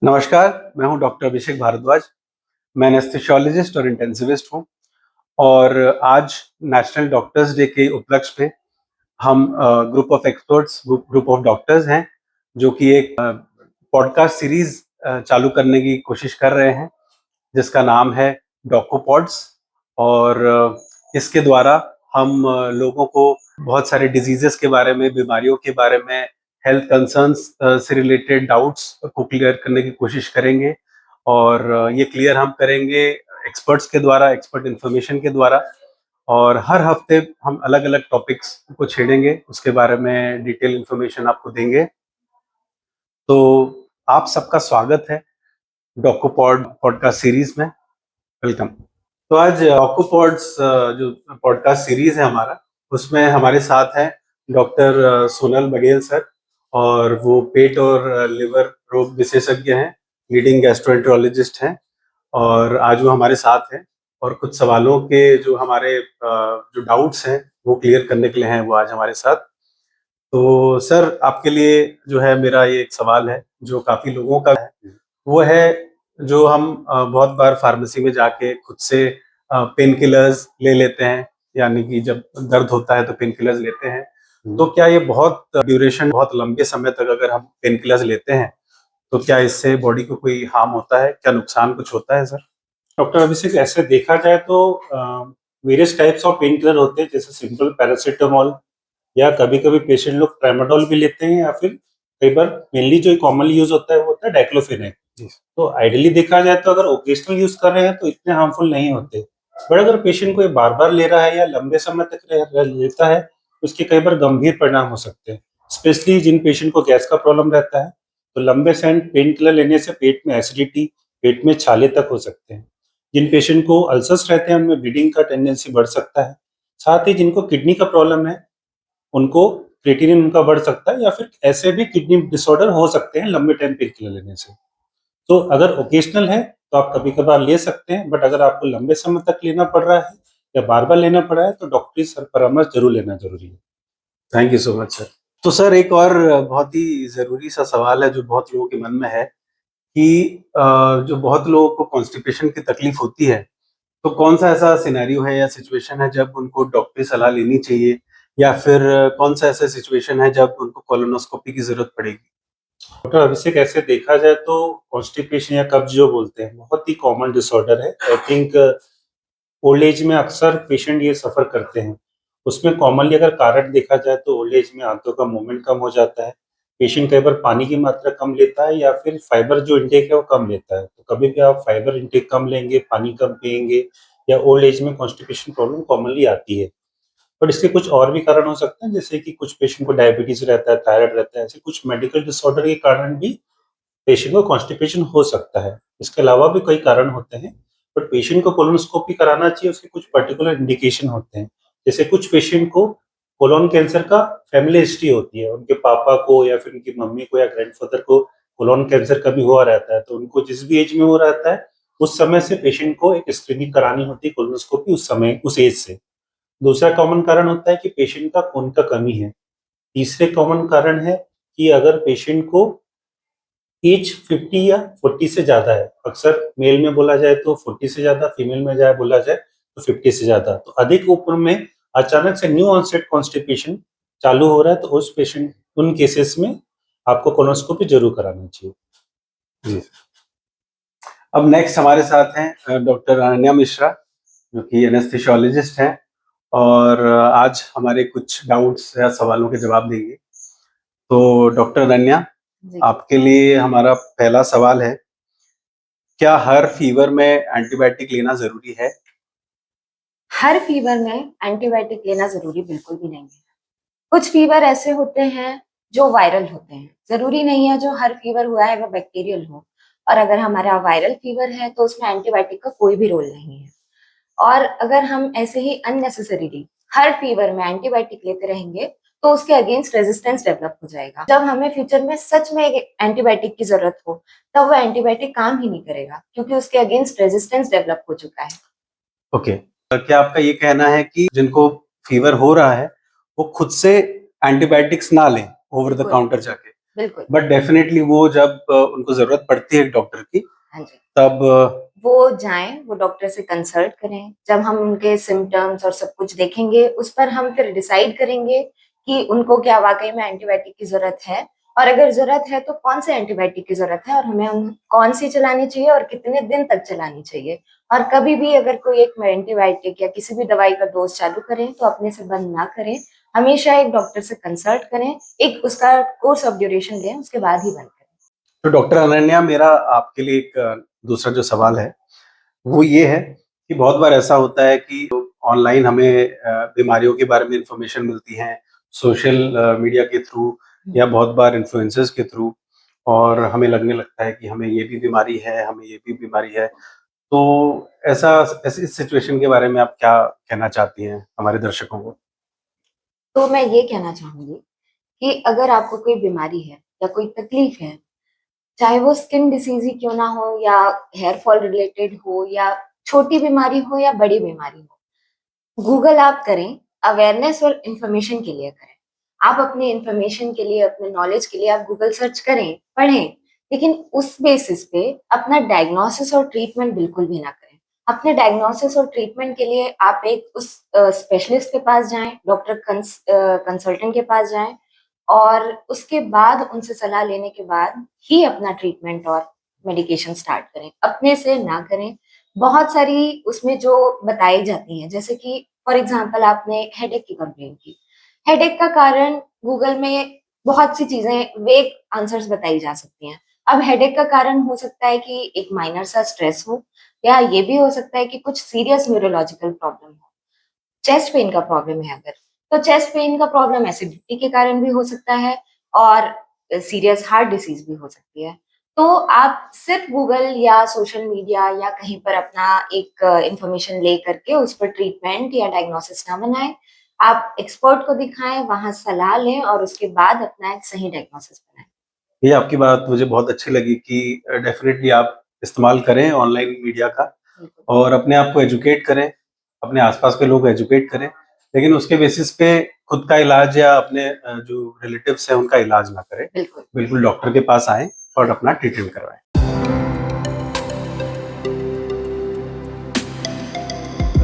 नमस्कार, मैं हूं डॉक्टर अभिषेक भारद्वाज। मैं एनेस्थेसियोलॉजिस्ट और इंटेंसिविस्ट हूं और आज नेशनल डॉक्टर्स डे के उपलक्ष्य पे हम group of experts, group of doctors हैं, जो कि एक पॉडकास्ट सीरीज चालू करने की कोशिश कर रहे हैं, जिसका नाम है डॉकोपॉड्स। और इसके द्वारा हम लोगों को बहुत सारे डिजीजेस के बारे में, बीमारियों के बारे में, हेल्थ कंसर्न्स से रिलेटेड डाउट्स को क्लियर करने की कोशिश करेंगे। और ये क्लियर हम करेंगे एक्सपर्ट्स के द्वारा, एक्सपर्ट इन्फॉर्मेशन के द्वारा। और हर हफ्ते हम अलग अलग टॉपिक्स को छेड़ेंगे, उसके बारे में डिटेल इन्फॉर्मेशन आपको देंगे। तो आप सबका स्वागत है डॉकोपॉड पॉडकास्ट सीरीज में। वेलकम। तो आज ऑक्यूपॉड्स जो पॉडकास्ट सीरीज है हमारा, उसमें हमारे साथ हैं डॉक्टर सोनल बघेल सर, और वो पेट और लिवर रोग विशेषज्ञ हैं, लीडिंग गैस्ट्रोएंटरोलॉजिस्ट हैं। और आज वो हमारे साथ हैं और कुछ सवालों के जो हमारे जो डाउट्स हैं वो क्लियर करने के लिए हैं वो आज हमारे साथ। तो सर, आपके लिए जो है मेरा ये एक सवाल है जो काफ़ी लोगों का है, वो है जो हम बहुत बार फार्मेसी में जाके खुद से पेन किलर्स ले लेते हैं, यानी कि जब दर्द होता है तो पेन किलर्स लेते हैं। तो क्या ये बहुत ड्यूरेशन, बहुत लंबे समय तक अगर हम पेन किलर्स लेते हैं तो क्या इससे बॉडी को कोई हार्म होता है, क्या नुकसान कुछ होता है सर? डॉक्टर अभिषेक, ऐसे देखा जाए तो various types of pain killer होते हैं, जैसे सिंपल पैरासीटामोल, या कभी कभी पेशेंट लोग ट्रामाडोल भी लेते हैं, या फिर कई बार मेनली जो कॉमनली यूज होता है वो होता है डाइक्लोफेनेक। तो आइडियली देखा जाए तो अगर ओकेजनल यूज कर रहे हैं तो इतने हार्मफुल नहीं होते, बट अगर पेशेंट को ये बार बार ले रहा है या लंबे समय तक लेता है तो उसके कई बार गंभीर परिणाम हो सकते हैं, स्पेशली जिन पेशेंट को गैस का प्रॉब्लम रहता है। तो लंबे समय पेन किलर लेने से पेट में एसिडिटी, पेट में छाले तक हो सकते हैं। जिन पेशेंट को अल्सर्स रहते हैं उनमें ब्लीडिंग का टेंडेंसी बढ़ सकता है। साथ ही जिनको किडनी का प्रॉब्लम है उनको क्रिएटिनिन उनका बढ़ सकता है, या फिर ऐसे भी किडनी डिसऑर्डर हो सकते हैं लंबे टाइम पेन किलर लेने से। तो अगर ओकेशनल है तो आप कभी कभार ले सकते हैं, बट अगर आपको लंबे समय तक लेना पड़ रहा है या बार बार लेना पड़ रहा है तो डॉक्टरी परामर्श जरूर लेना जरूरी है। Thank you so much sir. तो सर, एक और बहुत ही ज़रूरी सा सवाल है जो बहुत लोगों के मन में है कि जो बहुत लोगों को कॉन्स्टिपेशन की तकलीफ होती है, तो कौन-सा ऐसा सिनेरियो है या सिचुएशन है जब उनको डॉक्टरी सलाह लेनी चाहिए, या फिर कौन-सा ऐसा सिचुएशन है जब उनको कोलोनोस्कोपी की ज़रूरत पड़ेगी? डॉक्टर अभिषेक, ऐसे देखा जाए तो कॉन्स्टिपेशन या कब्ज जो बोलते हैं बहुत ही कॉमन डिसऑर्डर है। आई थिंक ओल्ड एज में अक्सर पेशेंट ये सफ़र करते हैं। उसमें कॉमनली अगर कारण देखा जाए तो ओल्ड एज में आंतों का मूवमेंट कम हो जाता है। पेशेंट कई बार पानी की मात्रा कम लेता है या फिर फाइबर जो इंटेक है वो कम लेता है। तो कभी भी आप फाइबर इंटेक कम लेंगे, पानी कम पिएँगे, या ओल्ड एज में कॉन्स्टिपेशन प्रॉब्लम कॉमनली आती है। बट इसके कुछ और भी कारण हो सकते हैं, जैसे कि कुछ पेशेंट को डायबिटीज़ रहता है, थायराइड रहता है, ऐसे कुछ मेडिकल डिसऑर्डर के कारण भी पेशेंट को कॉन्स्टिपेशन हो सकता है। इसके अलावा भी कई कारण होते हैं, बट पेशेंट को कोलोनोस्कोपी कराना चाहिए, उसके कुछ पर्टिकुलर इंडिकेशन होते हैं। जैसे कुछ पेशेंट को कोलोन कैंसर का फैमिली हिस्ट्री होती है, उनके पापा को या फिर उनकी मम्मी को या ग्रैंडफ़ादर को कोलोन कैंसर कभी हुआ रहता है, तो उनको जिस भी एज में वो रहता है, उस समय से पेशेंट को एक स्क्रीनिंग करानी होती है, कोलोनोस्कोपी उस समय, उस एज से। दूसरा कॉमन कारण होता है कि पेशेंट का खून का कमी है। तीसरे कॉमन कारण है कि अगर पेशेंट को एज 50 या 40 से ज़्यादा है, अक्सर मेल में बोला जाए तो 40 से ज़्यादा, फीमेल में जाए बोला जाए तो 50 से ज़्यादा। तो अधिक उम्र में अचानक से न्यू ऑनसेट कॉन्स्टिपेशन चालू हो रहा है, तो उस पेशेंट, उन केसेस में आपको कोलोनोस्कोपी ज़रूर कराना चाहिए। जी। अब नेक्स्ट हमारे साथ हैं डॉक्टर अनन्या मिश्रा, जो कि एनेस्थेसियोलॉजिस्ट हैं, और आज हमारे कुछ डाउट्स या सवालों के जवाब देंगे। तो डॉक्टर अनन्या, जी। आपके लिए हमारा पहला सवाल है, क्या हर फीवर में एंटीबायोटिक लेना ज़रूरी है? हर फीवर में एंटीबायोटिक लेना ज़रूरी बिल्कुल भी नहीं है। कुछ फीवर ऐसे होते हैं जो वायरल होते हैं। ज़रूरी नहीं है जो हर फीवर हुआ है वो बैक्टीरियल हो, और अगर हमारा वायरल फीवर है तो उसमें एंटीबायोटिक का कोई भी रोल नहीं है। और अगर हम ऐसे ही अननेसेसरीली हर फीवर में एंटीबायोटिक लेते रहेंगे तो उसके अगेंस्ट रेजिस्टेंस डेवलप हो जाएगा। जब हमें फ्यूचर में सच में एक एंटीबायोटिक की ज़रूरत हो, तब वो एंटीबायोटिक काम ही नहीं करेगा, क्योंकि उसके अगेंस्ट रेजिस्टेंस डेवलप हो चुका है। ओके। क्या आपका ये कहना है कि जिनको फीवर हो रहा है, वो खुद से एंटीबायोटिक्स ना लें ओवर द बिल्कुल। काउंटर जाके? बिल्कुल। बट डेफिनेटली वो जब उनको जरूरत पड़ती है एक डॉक्टर की, हाँ जी। तब वो जाएँ, वो डॉक्टर से कंसल्ट करें। जब हम उनके सिम्पटम्स और सब कुछ देखेंगे, उस पर हम फिर डिसाइड करेंगे कि उनको क्या वाक़ई में एंटीबायोटिक की ज़रूरत है, और अगर ज़रूरत है तो कौन-से एंटीबायोटिक की ज़रूरत है और हमें उन कौन-सी चलानी चाहिए और कितने दिन तक चलानी चाहिए। और कभी भी अगर कोई एक एंटीबायोटिक या किसी भी दवाई का डोज़ चालू करें, तो अपने से बंद ना करें। हमेशा एक डॉक्टर से कंसल्ट करें, एक उसका कोर्स ऑफ ड्यूरेशन लें, उसके बाद ही बंद करें। तो डॉक्टर अनन्या, मेरा आपके लिए एक दूसरा जो सवाल है वो ये है कि बहुत बार ऐसा होता है कि ऑनलाइन हमें बीमारियों के बारे में इंफॉर्मेशन मिलती है, सोशल मीडिया के थ्रू या बहुत बार इन्फ्लुएंसर्स के थ्रू, और हमें लगने लगता है कि हमें ये भी बीमारी है, हमें ये भी बीमारी है। तो ऐसा ऐसी सिचुएशन के बारे में आप क्या कहना चाहती हैं हमारे दर्शकों को? तो मैं ये कहना चाहूँगी कि अगर आपको कोई बीमारी है या कोई तकलीफ है, चाहे वो स्किन डिसीज़ ही क्यों ना हो या हेयर फॉल रिलेटेड हो या छोटी बीमारी हो या बड़ी बीमारी हो, गूगल आप करें, अवेयरनेस और इन्फॉर्मेशन के लिए करें। आप अपनी इन्फॉर्मेशन के लिए, अपने नॉलेज के लिए आप गूगल सर्च करें, पढ़ें, लेकिन उस बेसिस पे अपना डायग्नोसिस और ट्रीटमेंट बिल्कुल भी ना करें। अपने डायग्नोसिस और ट्रीटमेंट के लिए आप एक उस स्पेशलिस्ट के पास जाएँ, डॉक्टर कंसल्टेंट के पास जाएँ और उसके बाद उनसे सलाह लेने के बाद ही अपना ट्रीटमेंट और मेडिकेशन स्टार्ट करें, अपने से ना करें। बहुत सारी उसमें जो बताई जाती हैं, जैसे कि फॉर एग्ज़ाम्पल आपने हेडेक की कंप्लेंट की। हेडेक का कारण गूगल में बहुत सी चीज़ें वेग आंसर्स बताई जा सकती हैं। अब हेडेक का कारण हो सकता है कि एक माइनर सा स्ट्रेस हो, या ये भी हो सकता है कि कुछ सीरियस न्यूरोलॉजिकल प्रॉब्लम हो। चेस्ट पेन का प्रॉब्लम है अगर, तो चेस्ट पेन का प्रॉब्लम एसिडिटी के कारण भी हो सकता है और सीरियस हार्ट डिसीज़ भी हो सकती है। तो आप सिर्फ़ गूगल या सोशल मीडिया या कहीं पर अपना एक इन्फॉर्मेशन ले करके उस पर ट्रीटमेंट या डायग्नोसिस ना बनाएँ। आप एक्सपर्ट को दिखाएँ, वहाँ सलाह लें और उसके बाद अपना एक सही डायग्नोसिस बनाएँ। ये आपकी बात मुझे बहुत अच्छी लगी कि डेफ़िनेटली आप इस्तेमाल करें ऑनलाइन मीडिया का बिल्कुल, और अपने आप को एजुकेट करें, अपने आस-पास के लोग एजुकेट करें, लेकिन उसके बेसिस पे खुद का इलाज या अपने जो रिलेटिव्स हैं उनका इलाज ना करें। बिल्कुल। बिल्कुल डॉक्टर के पास आएँ और अपना ट्रीटमेंट करवाएँ।